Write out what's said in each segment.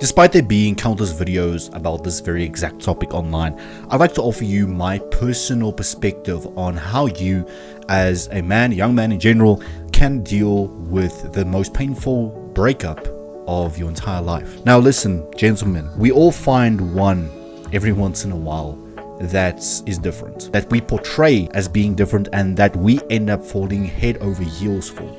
Despite there being countless videos about this very exact topic online, I'd like to offer you my personal perspective on how you, as a man, young man in general, can deal with the most painful breakup of your entire life. Now listen, gentlemen, we all find one every once in a while that is different, that we portray as being different, and that we end up falling head over heels for.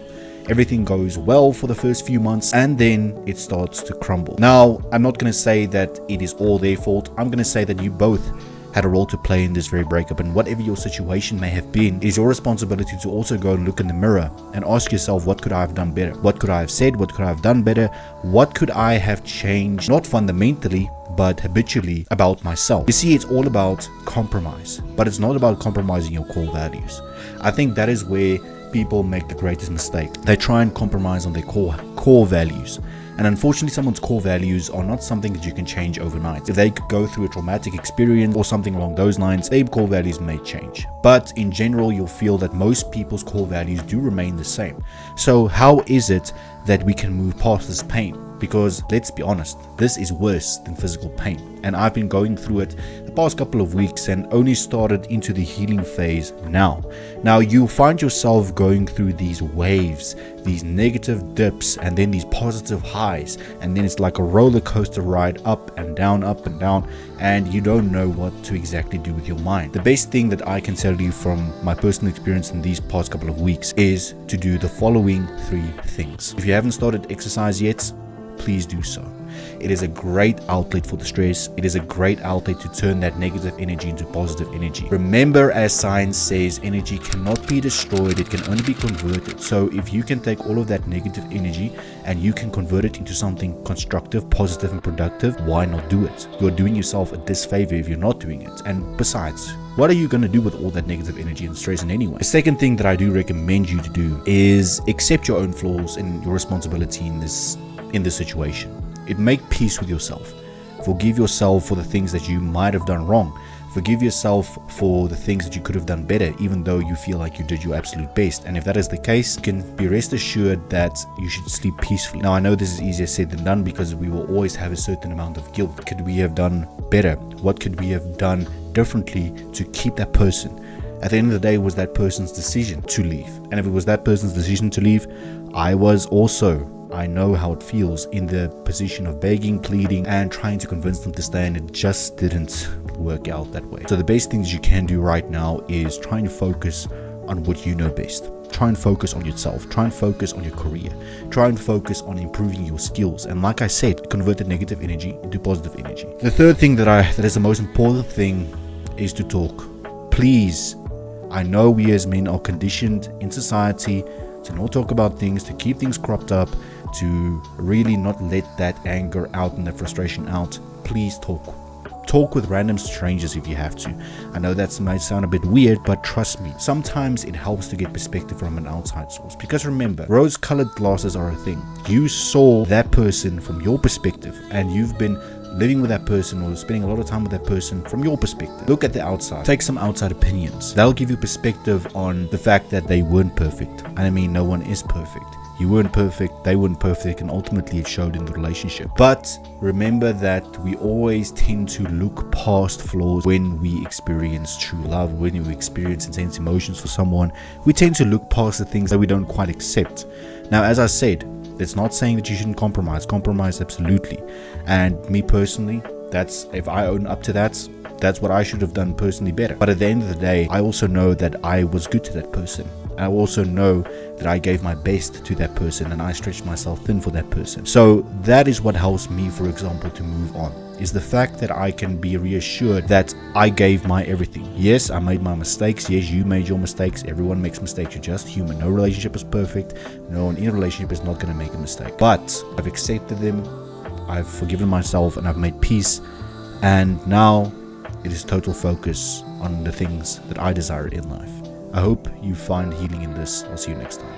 Everything goes well for the first few months and then it starts to crumble. Now, I'm not going to say that it is all their fault. I'm going to say that you both had a role to play in this very breakup, and whatever your situation may have been, it is your responsibility to also go and look in the mirror and ask yourself, what could I have done better? What could I have said? What could I have done better? What could I have changed? Not fundamentally, but habitually about myself. You see, it's all about compromise, but it's not about compromising your core values. I think that is where people make the greatest mistake. They try and compromise on their core values. And unfortunately, someone's core values are not something that you can change overnight. If they could go through a traumatic experience or something along those lines, their core values may change. But in general, you'll feel that most people's core values do remain the same. So how is it that we can move past this pain? Because let's be honest, this is worse than physical pain. And I've been going through it the past couple of weeks and only started into the healing phase now. Now you find yourself going through these waves, these negative dips, and then these positive highs. And then it's like a roller coaster ride, up and down, and you don't know what to exactly do with your mind. The best thing that I can tell you from my personal experience in these past couple of weeks is to do the following 3 things. If you haven't started exercise yet, please do so. It is a great outlet for the stress. It is a great outlet to turn that negative energy into positive energy. Remember, as science says, energy cannot be destroyed, it can only be converted. So if you can take all of that negative energy and you can convert it into something constructive, positive and productive, why not do it? You're doing yourself a disfavor if you're not doing it. And besides, what are you going to do with all that negative energy and stress in anyway? The second thing that I do recommend you to do is accept your own flaws and your responsibility in this situation. Make peace with yourself. Forgive yourself for the things that you might have done wrong. Forgive yourself for the things that you could have done better, even though you feel like you did your absolute best. And if that is the case, you can be rest assured that you should sleep peacefully. Now, I know this is easier said than done because we will always have a certain amount of guilt. What could we have done better? What could we have done differently to keep that person? At the end of the day, it was that person's decision to leave. And if it was that person's decision to leave, I know how it feels in the position of begging, pleading, and trying to convince them to stay, and it just didn't work out that way. So the best things you can do right now is trying to focus on what you know best. Try and focus on yourself. Try and focus on your career. Try and focus on improving your skills. And like I said, convert the negative energy into positive energy. The third thing that is the most important thing is to talk. Please, I know we as men are conditioned in society to not talk about things, to keep things cropped up, to really not let that anger out and that frustration out. Please talk. Talk with random strangers if you have to. I know that might sound a bit weird, but trust me, sometimes it helps to get perspective from an outside source. Because remember, rose-colored glasses are a thing. You saw that person from your perspective, and you've been living with that person or spending a lot of time with that person from your perspective. Look at the outside. Take some outside opinions. That'll give you perspective on the fact that they weren't perfect. And I mean, no one is perfect. You weren't perfect, they weren't perfect, and ultimately it showed in the relationship. But remember that we always tend to look past flaws when we experience true love, when we experience intense emotions for someone. We tend to look past the things that we don't quite accept. Now, as I said, it's not saying that you shouldn't compromise. Compromise, absolutely. And me personally, if I own up to that's what I should have done personally better. But at the end of the day, I also know that I was good to that person. I also know that I gave my best to that person and I stretched myself thin for that person. So that is what helps me, for example, to move on, is the fact that I can be reassured that I gave my everything. Yes, I made my mistakes. Yes, you made your mistakes. Everyone makes mistakes. You're just human. No relationship is perfect. No one in a relationship is not going to make a mistake. But I've accepted them. I've forgiven myself and I've made peace. And now it is total focus on the things that I desire in life. I hope you find healing in this. I'll see you next time.